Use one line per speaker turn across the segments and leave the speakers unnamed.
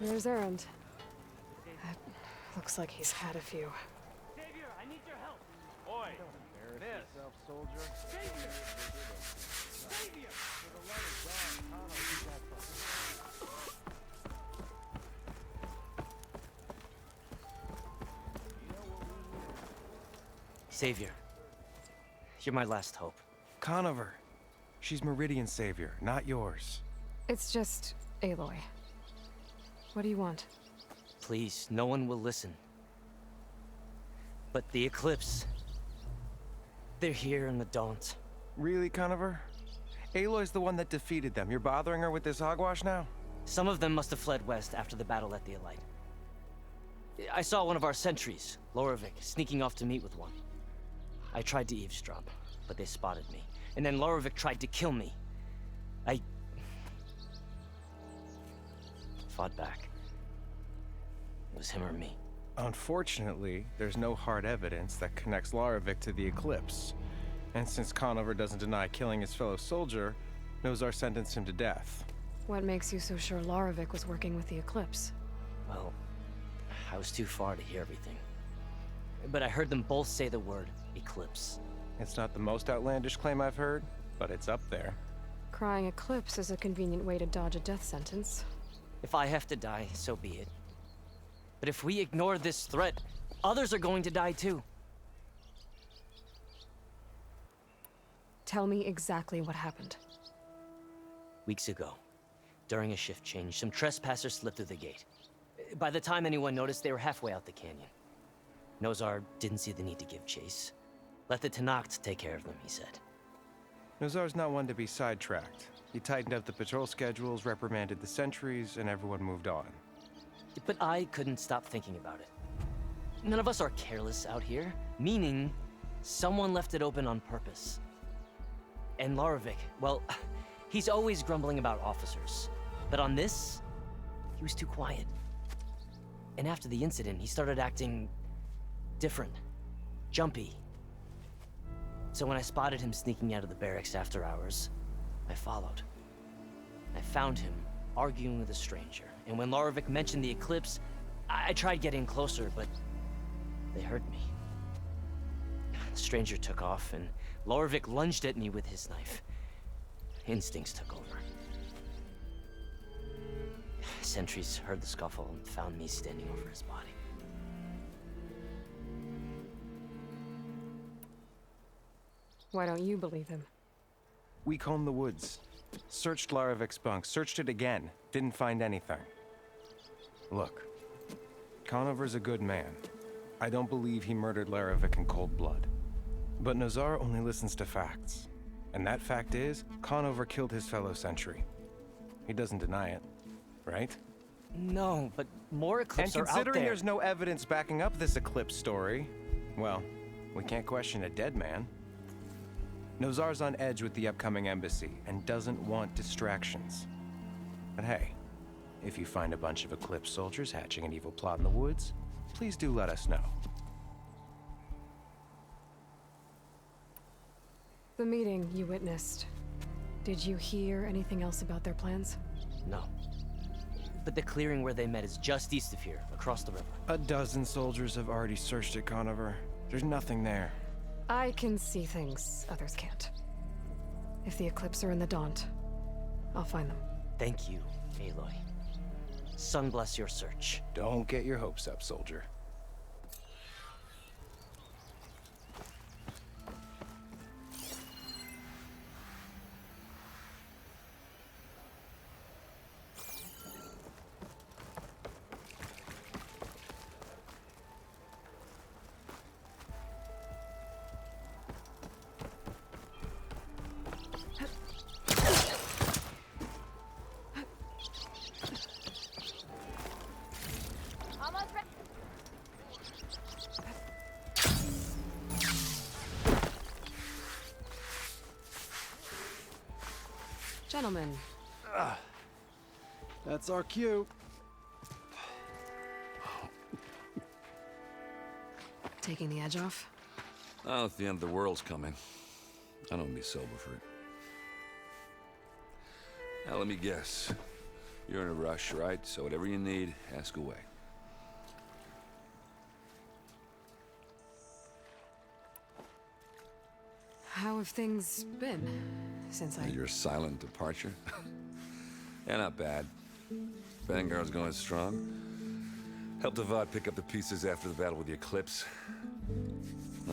There's Erend. Looks like he's had a few.
Savior, I need your help. Oi, this.
Soldier.
Savior! Savior!
Savior, you're my last hope.
Conover. She's Meridian's savior, not yours.
It's just Aloy. What do you want?
Please, no one will listen. But the Eclipse... they're here in the Daunt.
Really, Conover? Aloy's the one that defeated them. You're bothering her with this hogwash now?
Some of them must have fled west after the battle at the Elite. I saw one of our sentries, Lorovic, sneaking off to meet with one. I tried to eavesdrop, but they spotted me. And then Lorovic tried to kill me. I... fought back. It was him or me.
Unfortunately, there's no hard evidence that connects Lorovic to the Eclipse. And since Conover doesn't deny killing his fellow soldier, Nozar sentenced him to death.
What makes you so sure Lorovic was working with the Eclipse?
Well, I was too far to hear everything. But I heard them both say the word Eclipse.
It's not the most outlandish claim I've heard, but it's up there.
Crying Eclipse is a convenient way to dodge a death sentence.
If I have to die, so be it. But if we ignore this threat, others are going to die too.
Tell me exactly what happened.
Weeks ago, during a shift change, some trespassers slipped through the gate. By the time anyone noticed, they were halfway out the canyon. Nozar didn't see the need to give chase. Let the Tenakth take care of them, he said.
Nozar's not one to be sidetracked. He tightened up the patrol schedules, reprimanded the sentries, and everyone moved on.
But I couldn't stop thinking about it. None of us are careless out here, meaning someone left it open on purpose. And Lorovic, well, he's always grumbling about officers. But on this, he was too quiet. And after the incident, he started acting different, jumpy. So when I spotted him sneaking out of the barracks after hours, I followed. I found him arguing with a stranger. And when Lorovic mentioned the Eclipse, I tried getting closer, but they heard me. The stranger took off, and Lorovic lunged at me with his knife. Instincts took over. Sentries heard the scuffle and found me standing over his body.
Why don't you believe him?
We combed the woods. Searched Larovic's bunk, searched it again. Didn't find anything. Look, Conover's a good man. I don't believe he murdered Larovic in cold blood. But Nozar only listens to facts. And that fact is, Conover killed his fellow sentry. He doesn't deny it, right?
No, but more Eclipse
And
are out
considering
there.
there's no evidence backing up this Eclipse story, well, we can't question a dead man. Nozar's on edge with the upcoming embassy and doesn't want distractions. But hey, if you find a bunch of Eclipse soldiers hatching an evil plot in the woods, please do let us know.
The meeting you witnessed. Did you hear anything else about their plans?
No. But the clearing where they met is just east of here, across the river.
A dozen soldiers have already searched it, Conover. There's nothing there.
I can see things others can't. If the Eclipse are in the Daunt, I'll find them.
Thank you, Aloy. Sun bless your search.
Don't get your hopes up, soldier.
Gentlemen,
That's our cue.
taking the edge off?
Oh, if the end of the world's coming, I don't be sober for it. Now let me guess. You're in a rush, right? So whatever you need, ask away.
How have things been since I...
Your silent departure? Yeah, not bad. Vanguard's going strong. Helped Avad pick up the pieces after the battle with the Eclipse.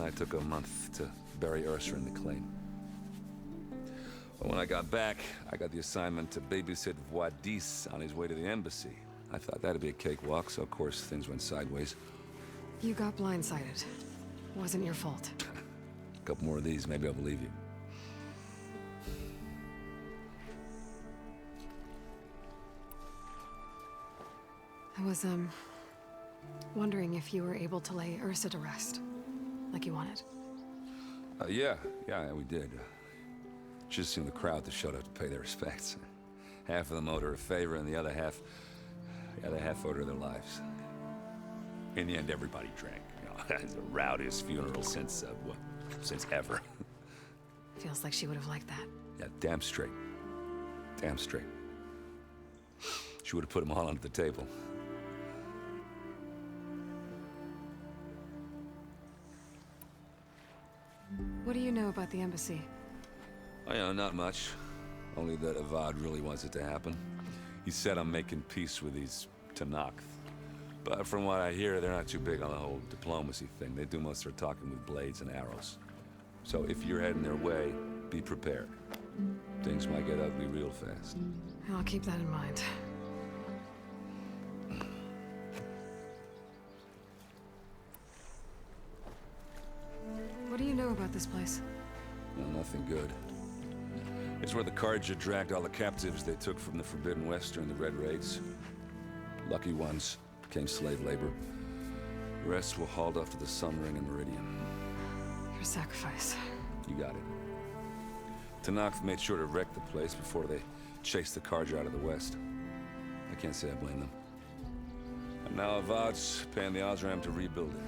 I took a month to bury Ursa in the claim. But when I got back, I got the assignment to babysit Wadis on his way to the embassy. I thought that'd be a cakewalk, so of course things went sideways.
You got blindsided. Wasn't your fault.
A couple more of these, maybe I'll believe you.
I was, wondering if you were able to lay Ursa to rest, like you wanted.
Yeah, we did. Just seemed the crowd that showed up to pay their respects. Half of them owed her a favor, and the other half owed her their lives. In the end, everybody drank. You know, it's the rowdiest funeral since ever.
Feels like she would have liked that.
Yeah, damn straight. Damn straight. She would have put them all under the table.
What do you know about the embassy?
Oh, yeah, not much. Only that Avad really wants it to happen. He said I'm making peace with these Tenakth. But from what I hear, they're not too big on the whole diplomacy thing. They do most of their talking with blades and arrows. So if you're heading their way, be prepared. Things might get ugly real fast.
I'll keep that in mind. What do you know about this place?
Well, nothing good. It's where the Carja dragged all the captives they took from the Forbidden West during the Red Raids. Lucky ones became slave labor. The rest were hauled off to the Sun Ring and Meridian.
Your sacrifice.
You got it. Tenakth made sure to wreck the place before they chased the Carja out of the West. I can't say I blame them. And now Avad's paying the Osram to rebuild it.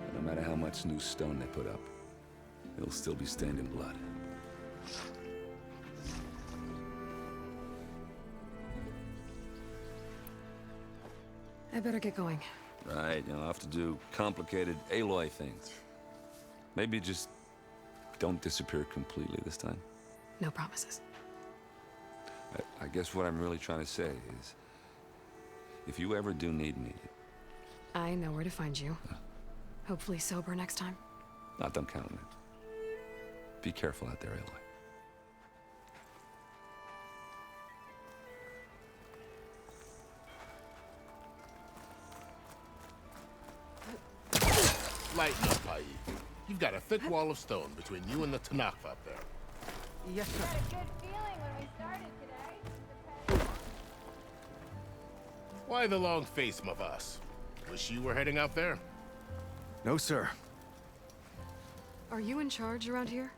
And no matter how much new stone they put up, it'll still be stained in blood.
I better get going.
Right, I'll have to do complicated Aloy things. Maybe just don't disappear completely this time.
No promises.
I guess what I'm really trying to say is, if you ever do need me...
I know where to find you. Hopefully sober next time.
Not done counting it. Be careful out there, Aloy.
Lighten up, Paik. You've got a thick wall of stone between you and the Tenakth up there.
Yes, sir. Had a good feeling when we started today.
Why the long face, Mavas? Wish you were heading out there?
No, sir.
Are you in charge around here?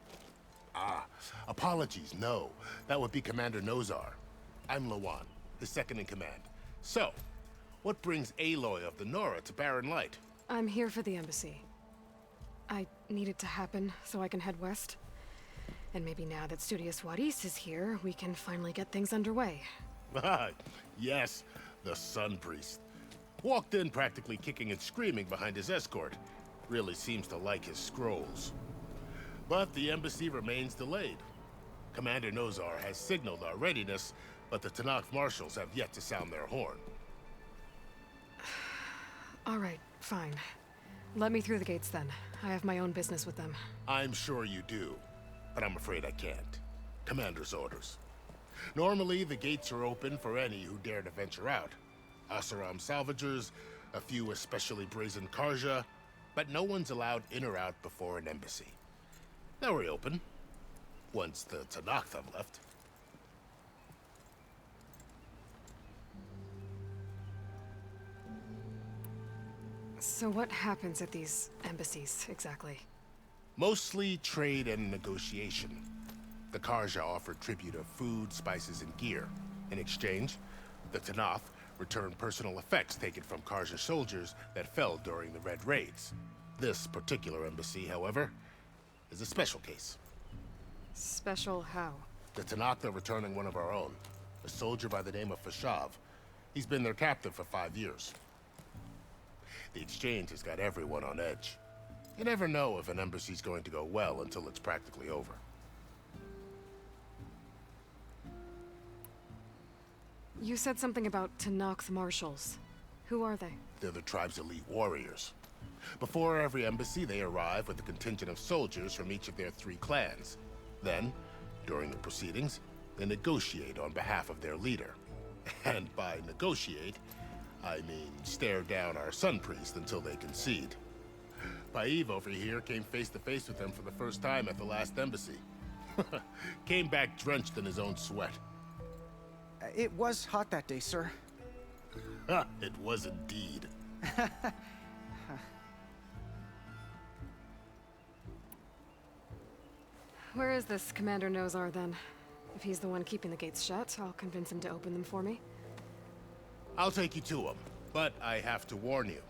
Apologies, no. That would be Commander Nozar. I'm Lawan, his second in command. So, what brings Aloy of the Nora to Barren Light?
I'm here for the embassy. I need it to happen so I can head west. And maybe now that Studious Wadis is here, we can finally get things underway.
Yes, the Sun Priest. Walked in practically kicking and screaming behind his escort. Really seems to like his scrolls. But the embassy remains delayed. Commander Nozar has signaled our readiness, but the Tenakth marshals have yet to sound their horn.
All right, fine. Let me through the gates then. I have my own business with them.
I'm sure you do, but I'm afraid I can't. Commander's orders. Normally, the gates are open for any who dare to venture out. Asaram salvagers, a few especially brazen Carja, but no one's allowed in or out before an embassy. They'll reopen, once the Tenakth have left.
So what happens at these embassies, exactly?
Mostly trade and negotiation. The Carja offer tribute of food, spices, and gear. In exchange, the Tenakth return personal effects taken from Carja soldiers that fell during the Red Raids. This particular embassy, however, is a special case.
Special how?
The Tenakth are returning one of our own. a soldier by the name of Fashav. He's been their captain for 5 years. The exchange has got everyone on edge. You never know if an embassy's going to go well until it's practically over.
You said something about Tanakh marshals. Who are they?
They're the tribe's elite warriors. Before every embassy, they arrive with a contingent of soldiers from each of their 3 clans. Then, during the proceedings, they negotiate on behalf of their leader. And by negotiate, I mean stare down our sun priest until they concede. Paiv over here came face to face with them for the first time at the last embassy. Came back drenched in his own sweat.
It was hot that day, sir.
It was indeed.
Where is this Commander Nozar, then? If he's the one keeping the gates shut, I'll convince him to open them for me.
I'll take you to him, but I have to warn you.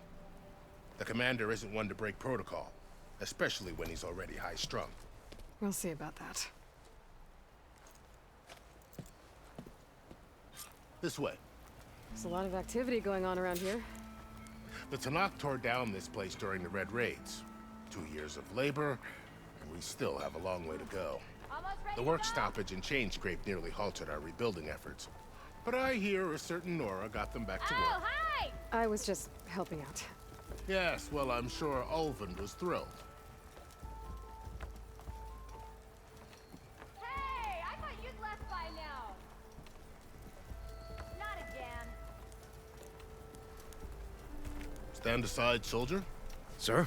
The commander isn't one to break protocol, especially when he's already high-strung.
We'll see about that.
This way.
There's a lot of activity going on around here.
The Tanakh tore down this place during the Red Raids. 2 years of labor, and we still have a long way to go.
Almost ready
The
to
work
go?
stoppage and change scrape nearly halted our rebuilding efforts. But I hear a certain Nora got them back to
Oh,
work.
hi!
I was just helping out.
Yes, well, I'm sure Ulvin was thrilled.
Hey, I thought you'd left by now. Not again.
Stand aside, soldier.
Sir?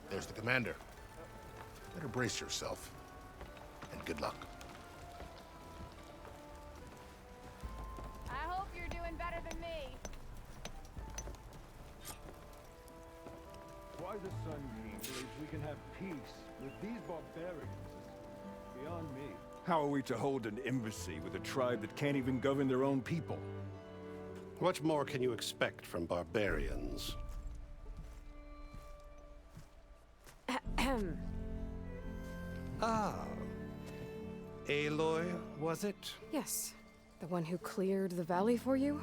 There's the commander. Better brace yourself. And good luck.
I hope you're doing better than me.
Why the Sun King believes we can have peace with these barbarians is beyond me.
How are we to hold an embassy with a tribe that can't even govern their own people?
What more can you expect from barbarians? Ah. Aloy, was it?
Yes. The one who cleared the valley for you?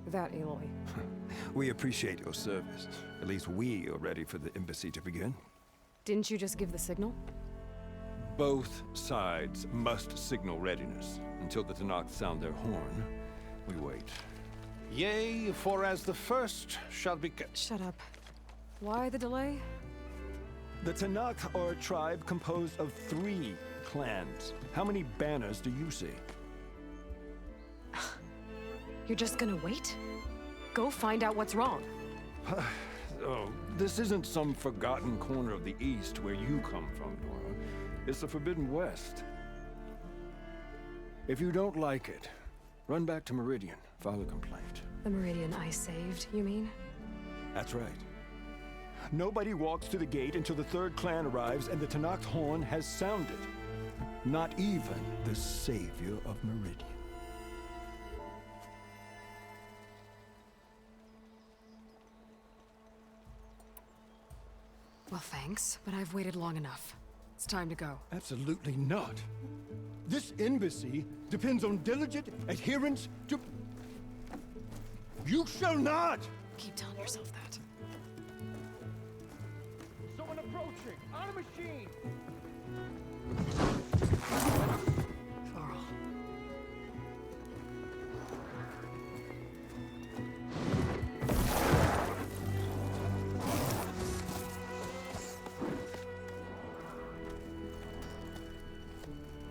That Aloy.
We appreciate your service. At least we are ready for the embassy to begin.
Didn't you just give the signal?
Both sides must signal readiness. Until the Tanakh sound their horn, we wait.
Yea, for as the first shall be...
Shut up. Why the delay?
The Tanakh are a tribe composed of 3 clans. How many banners do you see?
You're just gonna wait? Go find out what's wrong.
Oh, this isn't some forgotten corner of the East where you come from, Nora. It's the Forbidden West. If you don't like it, run back to Meridian, file a complaint.
The Meridian I saved, you mean?
That's right. Nobody walks to the gate until the 3rd clan arrives and the Tanakh's horn has sounded. Not even the savior of Meridian.
Well, thanks, but I've waited long enough. It's time to go.
Absolutely not. This embassy depends on diligent adherence to... You shall not!
Keep telling yourself that.
Someone approaching! On a machine!
Varl.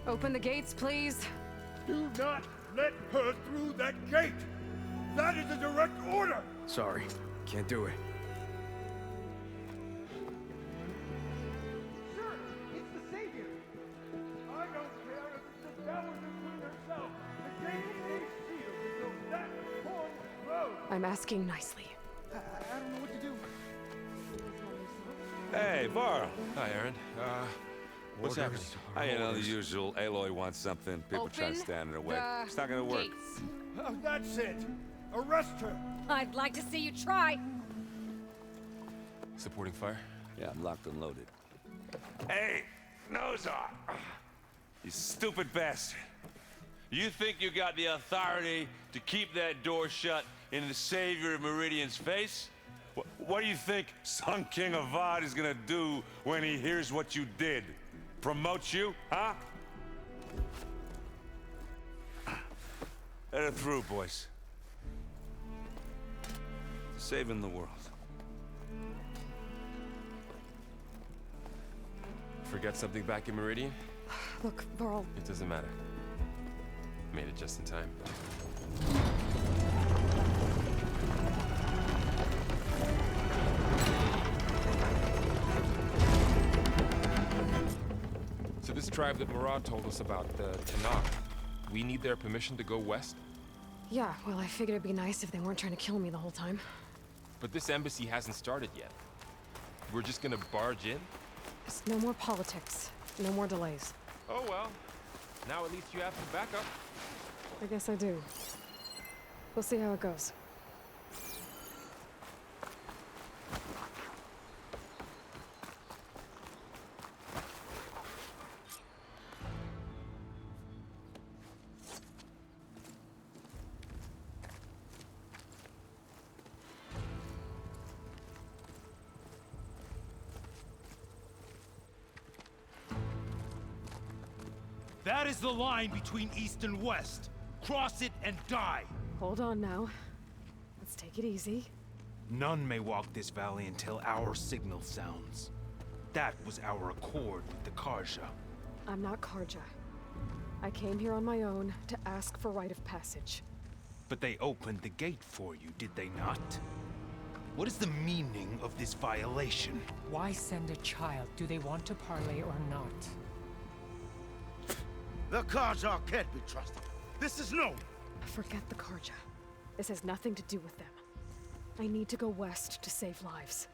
Open the gates, please.
Do not let her through that gate! That is a direct order!
Sorry, can't do it.
Sir, it's the Savior! I don't care if the Dowager Queen herself. The gate is sealed until that horn blows!
I'm asking nicely.
I don't know what to do.
Hey, Varl.
Hi, Aaron. What's happening?
You know, the usual. Aloy wants something. People try to
Open
stand in her way.
the
It's not gonna work.
gates.
Oh, that's it! Arrest her!
I'd like to see you try.
Supporting fire?
Yeah, I'm locked and loaded. Hey, Nozar! You stupid bastard. You think you got the authority to keep that door shut in the Savior of Meridian's face? What do you think Sun King Avad is gonna do when he hears what you did? Promote you, huh? Let it through, boys. Saving the world.
Forget something back in Meridian?
Look, Varl,
It doesn't matter. Made it just in time. So this tribe that Murad told us about, the Tanakh, we need their permission to go west?
yeah, well, I figured it'd be nice if they weren't trying to kill me the whole time.
But this embassy hasn't started yet. We're just gonna barge in?
Just no more politics. No more delays.
Oh well. Now at least you have some backup.
I guess I do. We'll see how it goes.
That is the line between East and West. Cross it and die.
Hold on now. Let's take it easy.
None may walk this valley until our signal sounds. That was our accord with the Karja.
I'm not Karja. I came here on my own to ask for rite of passage.
But they opened the gate for you, did they not? What is the meaning of this violation?
Why send a child? Do they want to parley or not?
The Karja can't be trusted. This is known.
Forget the Karja. This has nothing to do with them. I need to go west to save lives.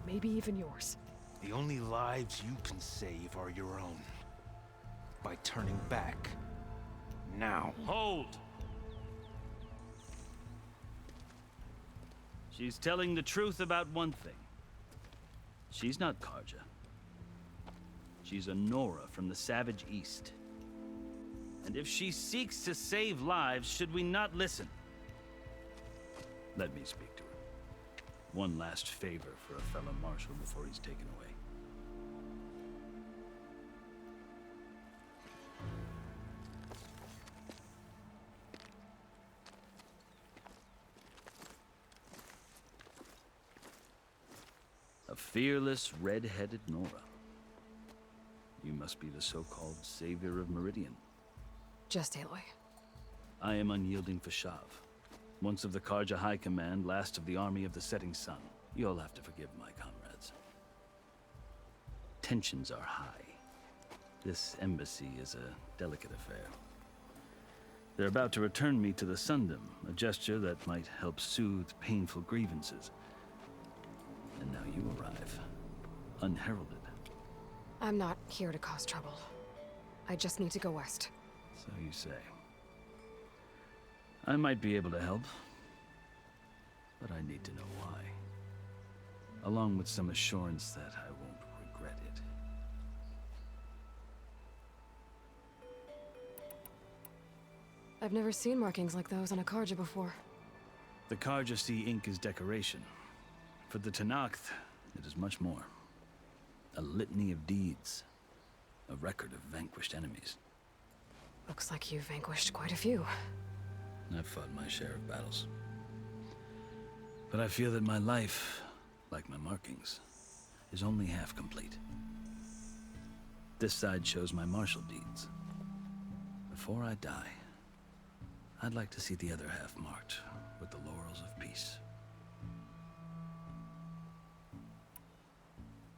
Maybe even yours.
The only lives you can save are your own. By turning back. Now.
Hold! She's telling the truth about one thing. She's not Karja. She's a Nora from the Savage East. And if she seeks to save lives, should we not listen? Let me speak to her. One last favor for a fellow marshal before he's taken away. A fearless, red-headed Nora. You must be the so-called Savior of Meridian.
Just Aloy.
I am unyielding Fashav. Once of the Karja High Command, last of the Army of the Setting Sun. You'll have to forgive my comrades. Tensions are high. This embassy is a delicate affair. They're about to return me to the Sundom, a gesture that might help soothe painful grievances. And now you arrive, unheralded.
I'm not here to cause trouble. I just need to go west.
So you say. I might be able to help, but I need to know why. Along with some assurance that I won't regret it.
I've never seen markings like those on a Karja before.
The Karja see ink as decoration. For the Tanakh, it is much more. A litany of deeds. A record of vanquished enemies.
Looks like you've vanquished quite a few.
I've fought my share of battles. But I feel that my life, like my markings, is only half complete. This side shows my martial deeds. Before I die, I'd like to see the other half marked with the laurels of peace.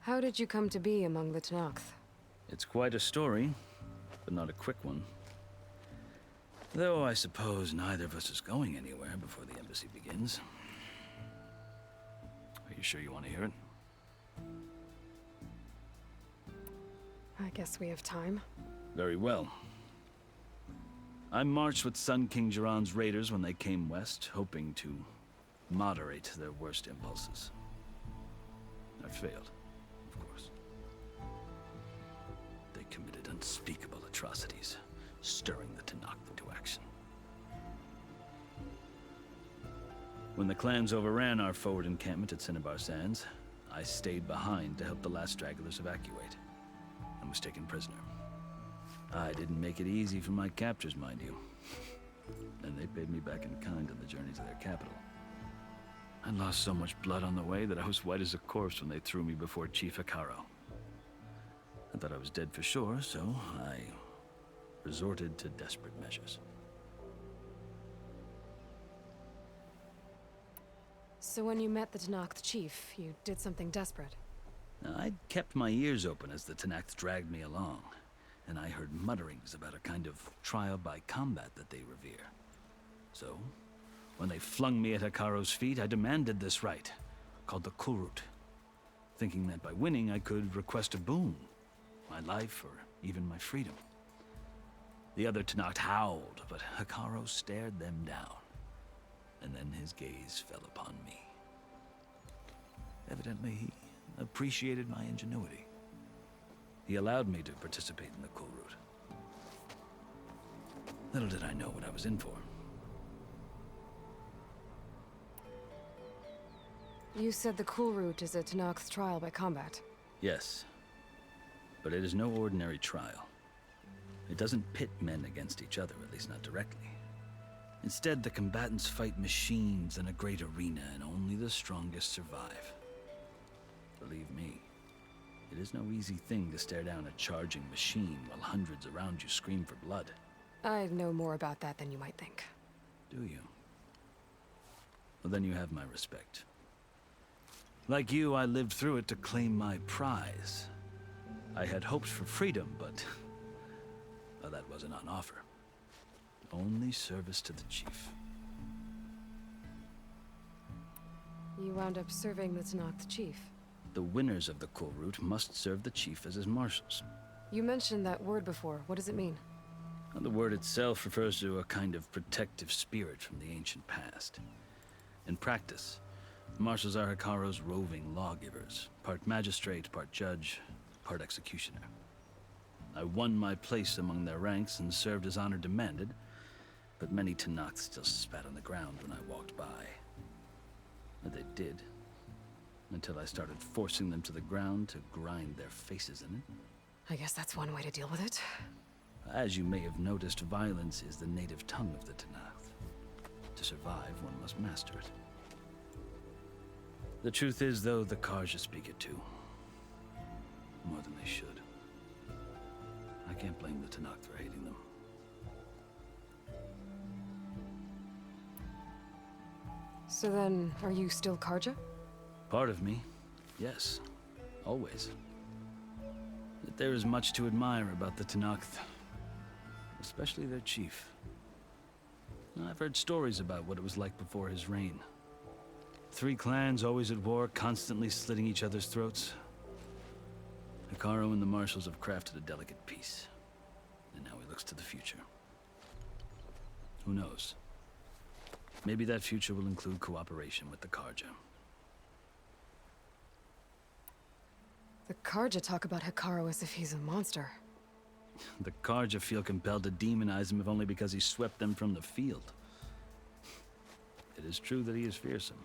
How did you come to be among the Tanakh?
It's quite a story, but not a quick one. Though I suppose neither of us is going anywhere before the embassy begins. Are you sure you want to hear it?
I guess we have time.
Very well. I marched with Sun King Jiran's raiders when they came west, hoping to moderate their worst impulses. I failed, of course. committed unspeakable atrocities, stirring the Tenakth into action. When the clans overran our forward encampment at Cinnabar Sands, I stayed behind to help the last stragglers evacuate, and was taken prisoner. I didn't make it easy for my captors, mind you. And they paid me back in kind on the journey to their capital. I lost so much blood on the way that I was white as a corpse when they threw me before Chief Hekarro. I thought I was dead for sure, so I resorted to desperate measures.
So when you met the Tenakth chief, you did something desperate.
I'd kept my ears open as the Tenakth dragged me along, and I heard mutterings about a kind of trial by combat that they revere. So, when they flung me at Hekarro's feet, I demanded this right, called the Kulrut, thinking that by winning I could request a boon, my life or even my freedom. The other Tenakth howled, but Hekarro stared them down, and then his gaze fell upon me. Evidently, he appreciated my ingenuity. He allowed me to participate in the Kulrut. Little did I know what I was in for.
You said the Kulrut is a Tenakth's trial by combat.
Yes, but it is no ordinary trial. It doesn't pit men against each other, at least not directly. Instead, the combatants fight machines in a great arena, and only the strongest survive. Believe me, it is no easy thing to stare down a charging machine while hundreds around you scream for blood.
I know more about that than you might think.
Do you? Well, then you have my respect. Like you, I lived through it to claim my prize. I had hopes for freedom, but well, that wasn't on offer. Only service to the chief.
You wound up serving the Tenakth chief.
The winners of the Kulrut must serve the chief as his marshals.
You mentioned that word before. What does it mean?
Well, the word itself refers to a kind of protective spirit from the ancient past. In practice, marshals are Hekarro's roving lawgivers, part magistrate, part judge, part executioner. I won my place among their ranks and served as honor demanded, but many Tenakth still spat on the ground when I walked by. And they did, until I started forcing them to the ground to grind their faces in it.
I guess that's one way to deal with it.
As you may have noticed, violence is the native tongue of the Tenakth. To survive, one must master it. The truth is, though, the Carja speak it too. More than they should. I can't blame the Tenakth for hating them.
So then, are you still Carja?
Part of me, yes. Always. But there is much to admire about the Tenakth. Especially their chief. I've heard stories about what it was like before his reign. 3 clans always at war, constantly slitting each other's throats. Hekarro and the marshals have crafted a delicate peace. And now he looks to the future. Who knows? Maybe that future will include cooperation with the Carja.
The Carja talk about Hekarro as if he's a monster.
The Carja feel compelled to demonize him if only because he swept them from the field. It is true that he is fearsome.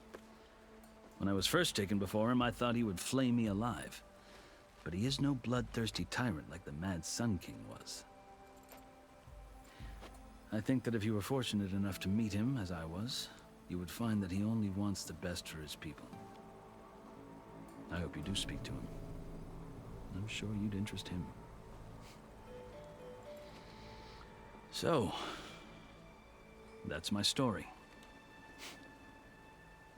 When I was first taken before him, I thought he would flay me alive. But he is no bloodthirsty tyrant like the Mad Sun King was. I think that if you were fortunate enough to meet him, as I was, you would find that he only wants the best for his people. I hope you do speak to him. I'm sure you'd interest him. So, that's my story.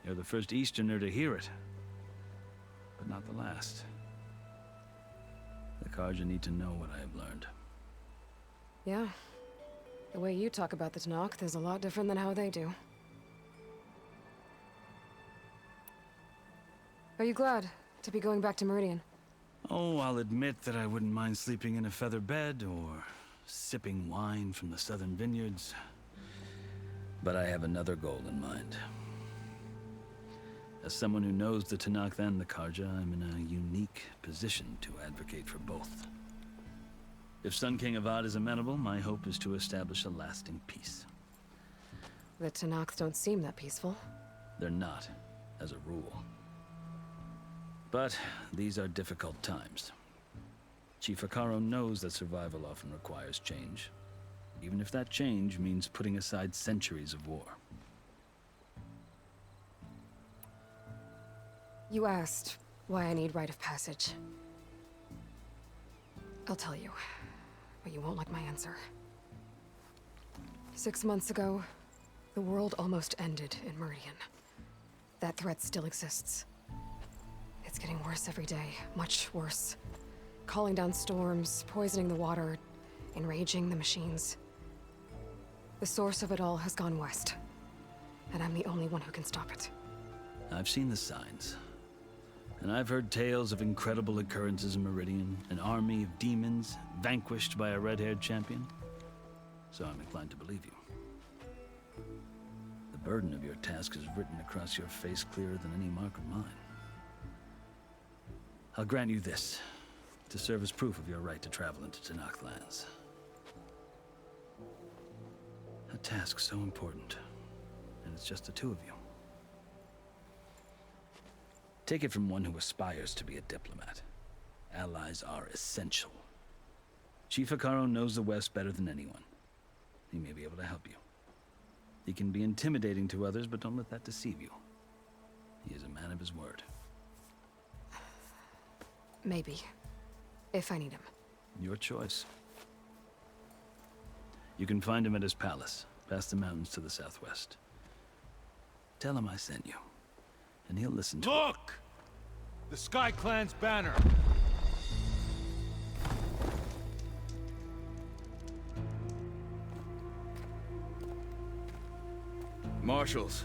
You're the first Easterner to hear it, but not the last. The Carja need to know what I have learned.
Yeah. The way you talk about the Tenakth is a lot different than how they do. Are you glad to be going back to Meridian?
Oh, I'll admit that I wouldn't mind sleeping in a feather bed or sipping wine from the southern vineyards. But I have another goal in mind. As someone who knows the Tenakth and the Carja, I'm in a unique position to advocate for both. If Sun King Avad is amenable, my hope is to establish a lasting peace.
The Tanakhs don't seem that peaceful.
They're not, as a rule. But these are difficult times. Chief Hekarro knows that survival often requires change, even if that change means putting aside centuries of war.
You asked why I need rite of passage. I'll tell you, but you won't like my answer. 6 months ago, the world almost ended in Meridian. That threat still exists. It's getting worse every day, much worse. Calling down storms, poisoning the water, enraging the machines. The source of it all has gone west, and I'm the only one who can stop it.
I've seen the signs. And I've heard tales of incredible occurrences in Meridian, an army of demons vanquished by a red-haired champion. So I'm inclined to believe you. The burden of your task is written across your face clearer than any mark of mine. I'll grant you this, to serve as proof of your right to travel into Tenakth lands. A task so important, and it's just the two of you. Take it from one who aspires to be a diplomat. Allies are essential. Chief Hekarro knows the West better than anyone. He may be able to help you. He can be intimidating to others, but don't let that deceive you. He is a man of his word.
Maybe. If I need him.
Your choice. You can find him at his palace, past the mountains to the southwest. Tell him I sent you, and he'll listen to it.
Look! The Sky Clan's banner!
Marshals.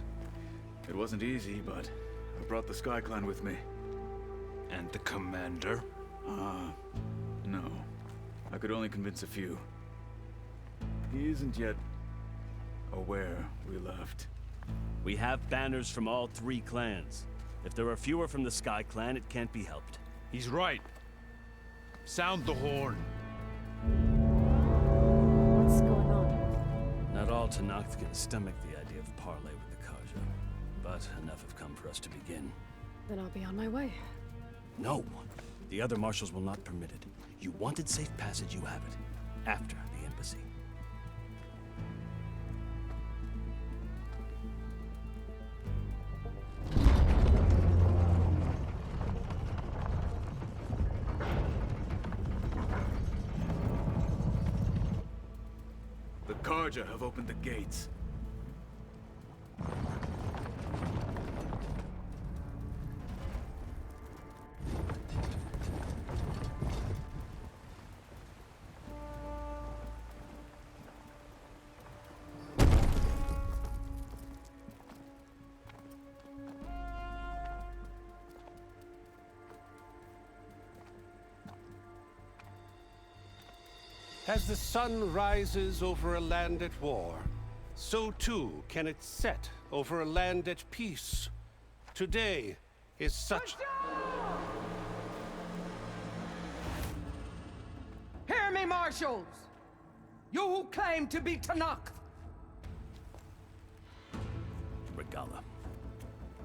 It wasn't easy, but I brought the Sky Clan with me.
And the commander?
No. I could only convince a few. He isn't yet aware we left.
We have banners from all 3 clans. If there are fewer from the Sky Clan, it can't be helped.
He's right. Sound the horn.
What's going on?
Not all Tenakth can stomach the idea of parley with the Carja, but enough have come for us to begin.
Then I'll be on my way.
No! The other marshals will not permit it. You wanted safe passage, you have it. After the embassy.
The Carja have opened the gates.
As the sun rises over a land at war, so too can it set over a land at peace. Today is such...
Hear me, marshals! You who claim to be Tenakth!
Regalla.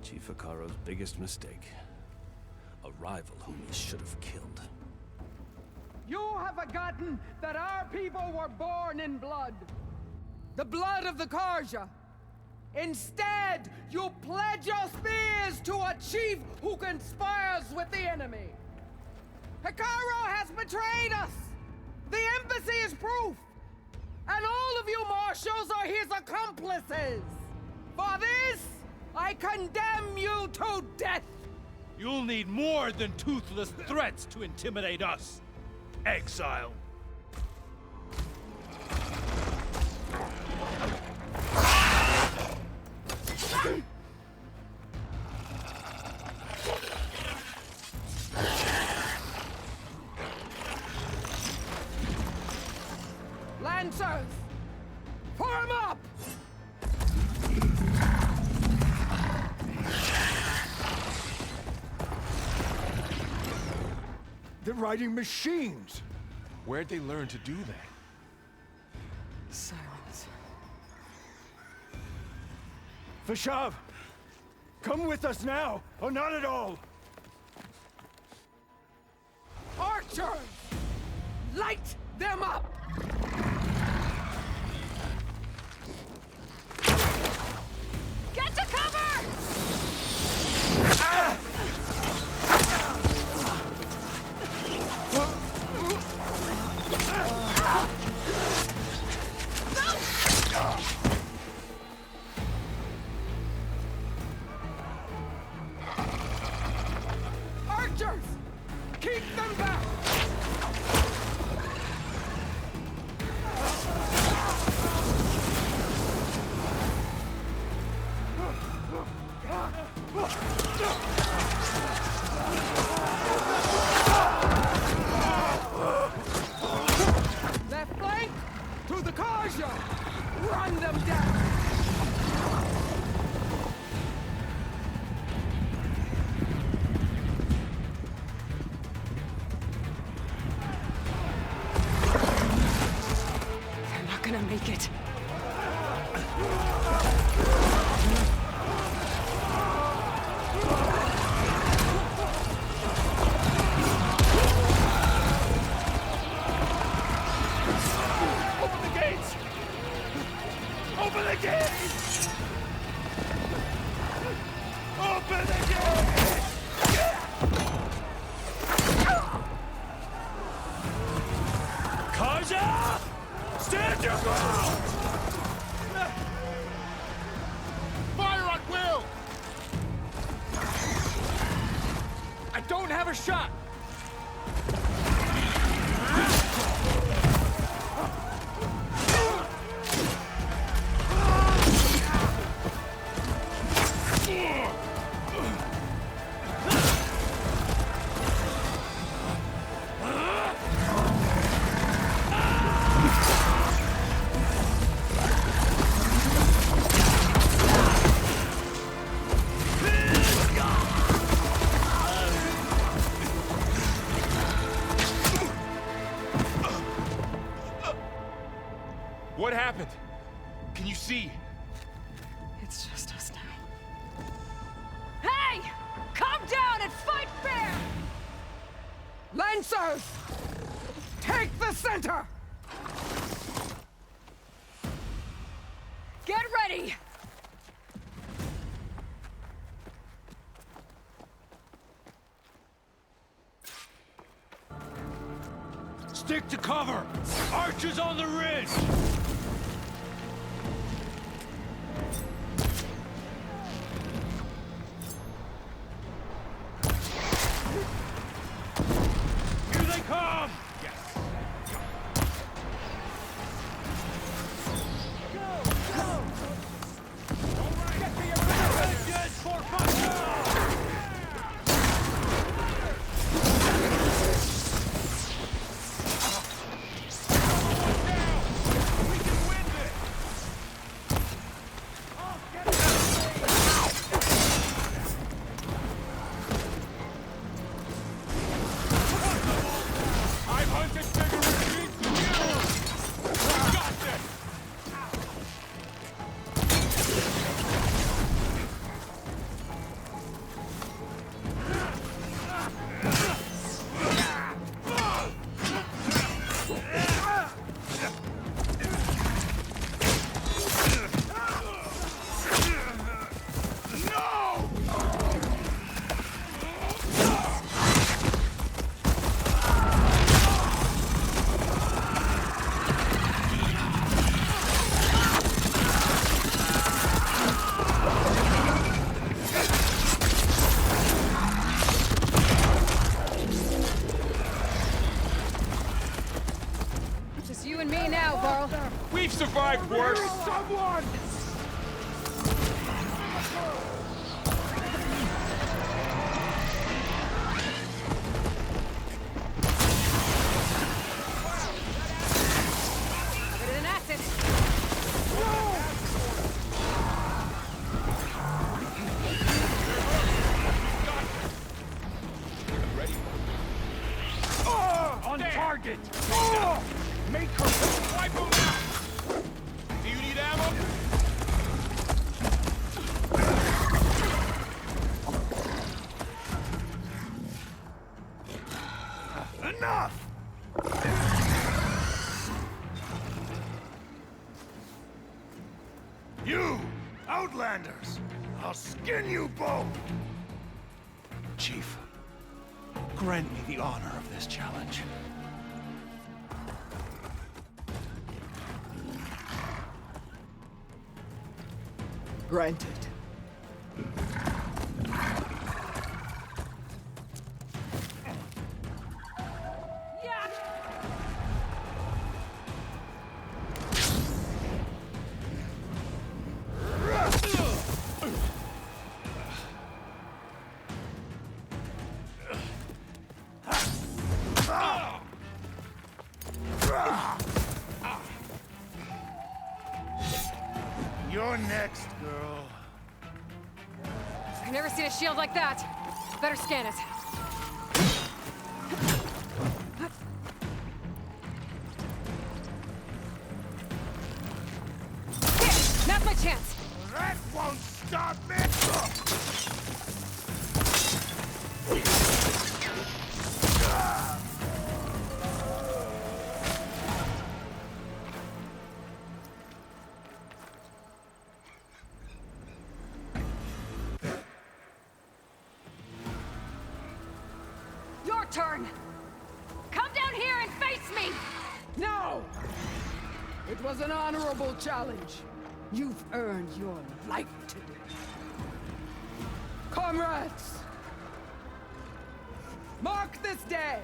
Chief Hekarro's biggest mistake. A rival whom he should have killed.
You have forgotten that our people were born in blood. The blood of the Carja. Instead, you pledge your spears to a chief who conspires with the enemy. Hekarro has betrayed us! The embassy is proof! And all of you marshals are his accomplices! For this, I condemn you to death!
You'll need more than toothless threats to intimidate us. Exile.
Lancers! Form up!
They're riding machines!
Where'd they learn to do that?
Silence.
Vashav! Come with us now, or not at all!
Archers! Light them up!
Get to cover!
Archers! Keep them back! Left flank to the Karja! Run them down!
They're not gonna make it.
Open the gates! Open the gates! Open the gates!
Kaja! Stand your ground!
Fire at will!
I don't have a shot!
What happened? Can you see?
It's just us now.
Hey! Calm down and fight fair!
Lancers! Take the center!
Get ready!
Stick to cover! Archers on the ridge! Here they come!
I've hunted bigger retreats than you! Got this!
Just you and me now, Varl.
We've survived worse!
Someone!
Covered in an acid.
On target! I'll skin you both!
Chief, grant me the honor of this challenge.
Granted.
You're next, girl.
I've never seen a shield like that. Better scan it. Here, now's my chance.
That won't stop me!
Your turn! Come down here and face me!
No! It was an honorable challenge. You've earned your life today. Comrades! Mark this day!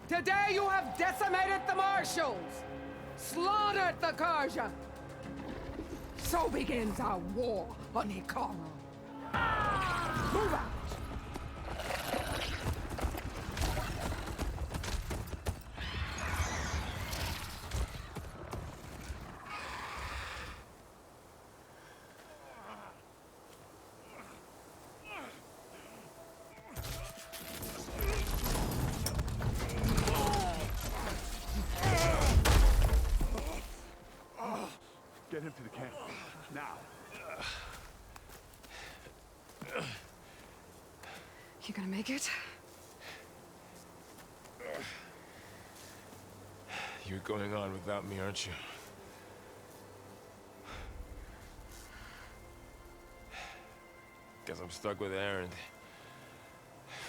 Today you have decimated the Marshals! Slaughtered the Karja! So begins our war on Hikaru. Move out!
Get him to the camp. Now.
You gonna make it?
You're going on without me, aren't you? Guess I'm stuck with Aaron.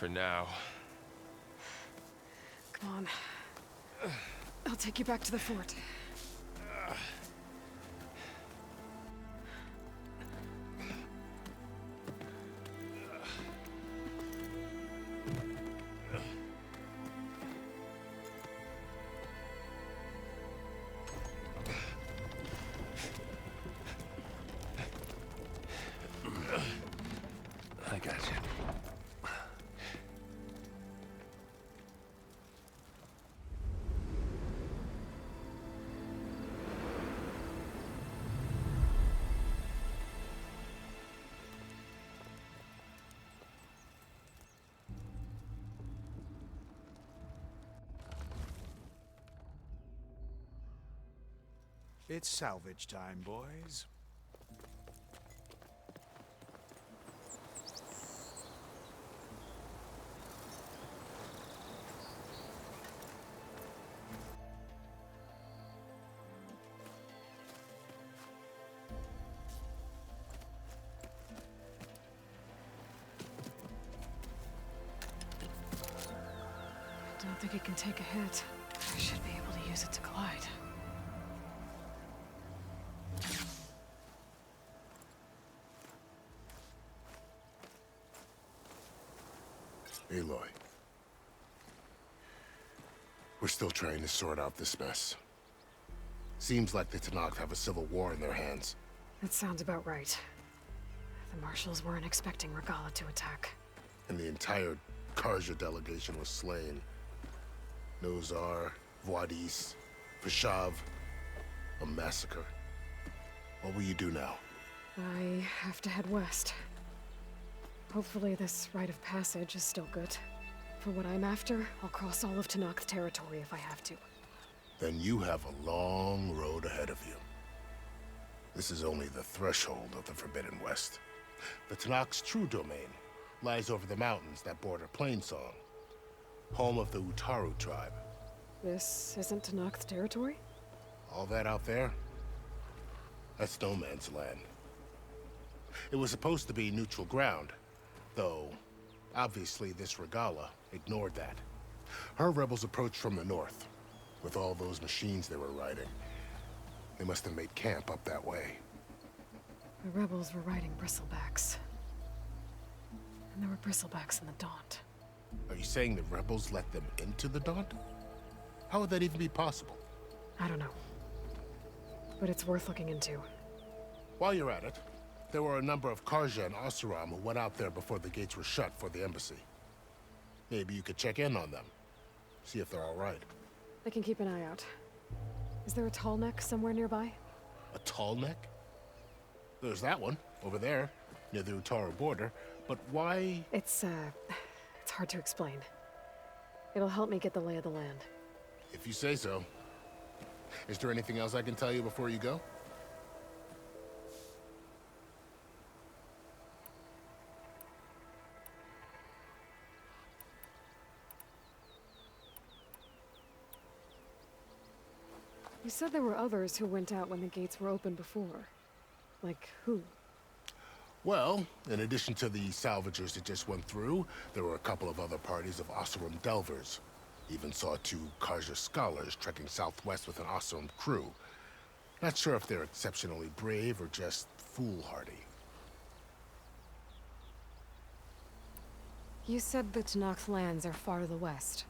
For now.
Come on. I'll take you back to the fort.
I got you.
It's salvage time, boys.
I don't think it can take a hit. I should be able to use it to glide.
Aloy. We're still trying to sort out this mess. Seems like the Tenakth have a civil war in their hands.
That sounds about right. The Marshals weren't expecting Regalla to attack.
And the entire Karja delegation was slain. Nozar, Vuadis, Vashav. A massacre. What will you do now?
I have to head west. Hopefully this rite of passage is still good. For what I'm after, I'll cross all of Tenakth territory if I have to.
Then you have a long road ahead of you. This is only the threshold of the Forbidden West. The Tenakth's true domain lies over the mountains that border Plainsong, home of the Utaru tribe.
This isn't Tenakth territory?
All that out there? That's no man's land. It was supposed to be neutral ground, though obviously this Regala ignored that. Her rebels approached from the north, with all those machines they were riding. They must have made camp up that way.
The rebels were riding bristlebacks. And there were bristlebacks in the Daunt.
Are you saying the rebels let them into the Daunt? How would that even be possible?
I don't know. But it's worth looking into.
While you're at it, there were a number of Carja and Oseram who went out there before the gates were shut for the embassy. Maybe you could check in on them. See if they're all right.
I can keep an eye out. Is there a tall neck somewhere nearby?
A tall neck? There's that one, over there, near the Utaru border. But why?
It's hard to explain. It'll help me get the lay of the land.
If you say so. Is there anything else I can tell you before you go?
You said there were others who went out when the gates were open before. Like who?
Well, in addition to the salvagers that just went through, there were a couple of other parties of Oseram delvers. Even saw 2 Carja scholars trekking southwest with an Oseram crew. Not sure if they're exceptionally brave or just foolhardy.
You said the Tenakth lands are far to the west.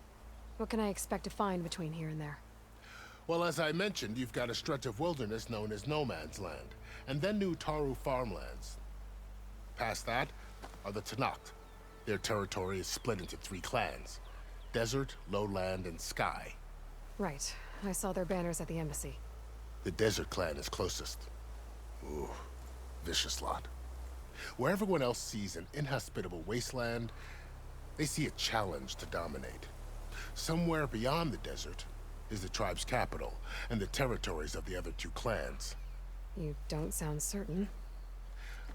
What can I expect to find between here and there?
Well, as I mentioned, you've got a stretch of wilderness known as No Man's Land, and then new Utaru farmlands. Past that are the Tenakth. Their territory is split into 3 clans: Desert, Lowland, and Sky.
Right. I saw their banners at the embassy.
The Desert clan is closest. Ooh, vicious lot. Where everyone else sees an inhospitable wasteland, they see a challenge to dominate. Somewhere beyond the desert is the tribe's capital and the territories of the other 2 clans.
You don't sound certain.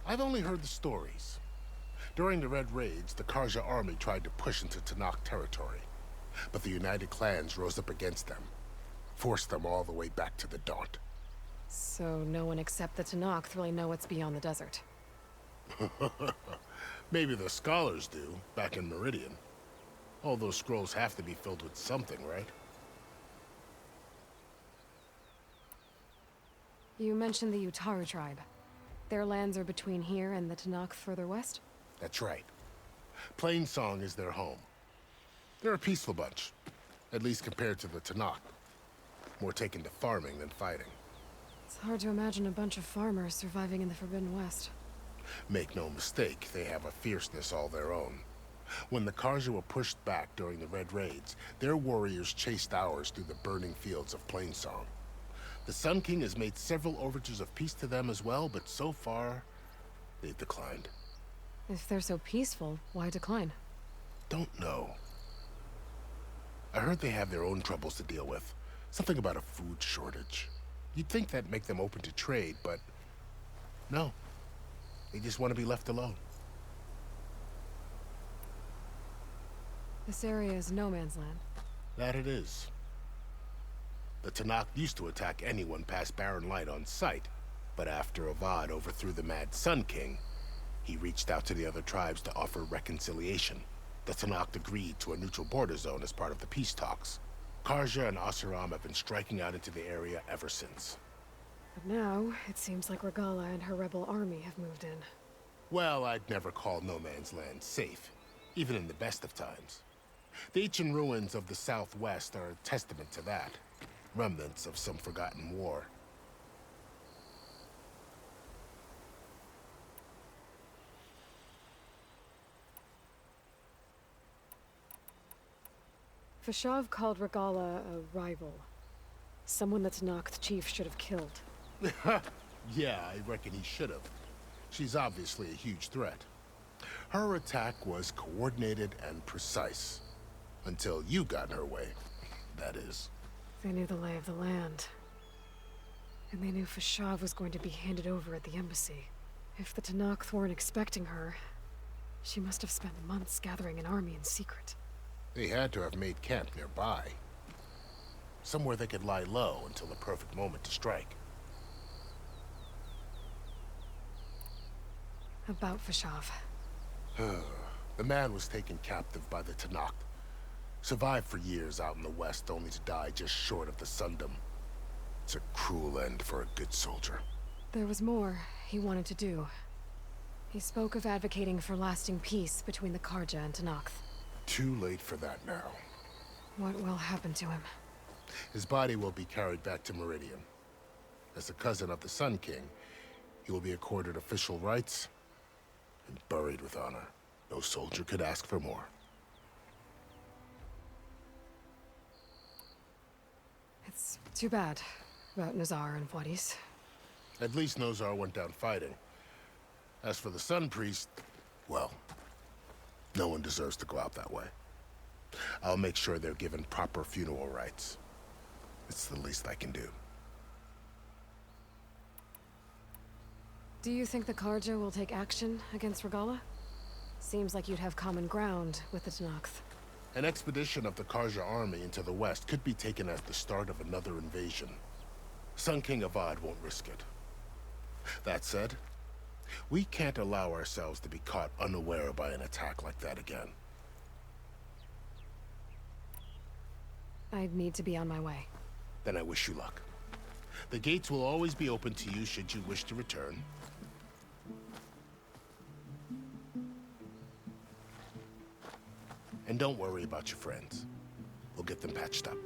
I've only heard the stories. During the Red Raids, the Carja army tried to push into Tenakth territory, but the United Clans rose up against them, forced them all the way back to the Daunt.
So no one except the Tenakth really know what's beyond the desert.
Maybe the scholars do, back in Meridian. All those scrolls have to be filled with something, right?
You mentioned the Utaru tribe. Their lands are between here and the Tenakth further west?
That's right. Plainsong is their home. They're a peaceful bunch, at least compared to the Tenakth. More taken to farming than fighting.
It's hard to imagine a bunch of farmers surviving in the Forbidden West.
Make no mistake, they have a fierceness all their own. When the Carja were pushed back during the Red Raids, their warriors chased ours through the burning fields of Plainsong. The Sun King has made several overtures of peace to them as well, but so far, they've declined.
If they're so peaceful, why decline?
Don't know. I heard they have their own troubles to deal with. Something about a food shortage. You'd think that'd make them open to trade, but no. They just want to be left alone.
This area is no man's land.
That it is. The Tenakth used to attack anyone past Barren Light on sight, but after Avad overthrew the Mad Sun King, he reached out to the other tribes to offer reconciliation. The Tenakth agreed to a neutral border zone as part of the peace talks. Carja and Oseram have been striking out into the area ever since.
But now, it seems like Regala and her rebel army have moved in.
Well, I'd never call No Man's Land safe, even in the best of times. The ancient ruins of the Southwest are a testament to that. Remnants of some forgotten war.
Fashav called Regala a rival. Someone the Tenakth chief should have killed.
Yeah, I reckon he should have. She's obviously a huge threat. Her attack was coordinated and precise. Until you got in her way, that is.
They knew the lay of the land. And they knew Fashav was going to be handed over at the embassy. If the Tenakth weren't expecting her, she must have spent months gathering an army in secret.
They had to have made camp nearby. Somewhere they could lie low until the perfect moment to strike.
About Fashav.
The man was taken captive by the Tanakh. Survived for years out in the west, only to die just short of the Sundom. It's a cruel end for a good soldier.
There was more he wanted to do. He spoke of advocating for lasting peace between the Karja and Tenakth.
Too late for that now.
What will happen to him?
His body will be carried back to Meridian. As the cousin of the Sun King, he will be accorded official rights and buried with honor. No soldier could ask for more.
It's too bad about Nazar and Wadis.
At least Nozar went down fighting. As for the Sun Priest, well, no one deserves to go out that way. I'll make sure they're given proper funeral rites. It's the least I can do.
Do you think the Karja will take action against Regalla? Seems like you'd have common ground with the Tenakth.
An expedition of the Karja army into the west could be taken as the start of another invasion. Sun King Avad won't risk it. That said, we can't allow ourselves to be caught unaware by an attack like that again.
I'd need to be on my way.
Then I wish you luck. The gates will always be open to you should you wish to return. And don't worry about your friends. We'll get them patched up.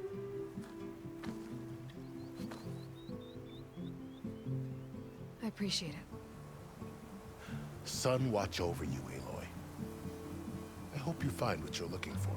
I appreciate it.
Sun watch over you, Aloy. I hope you find what you're looking for.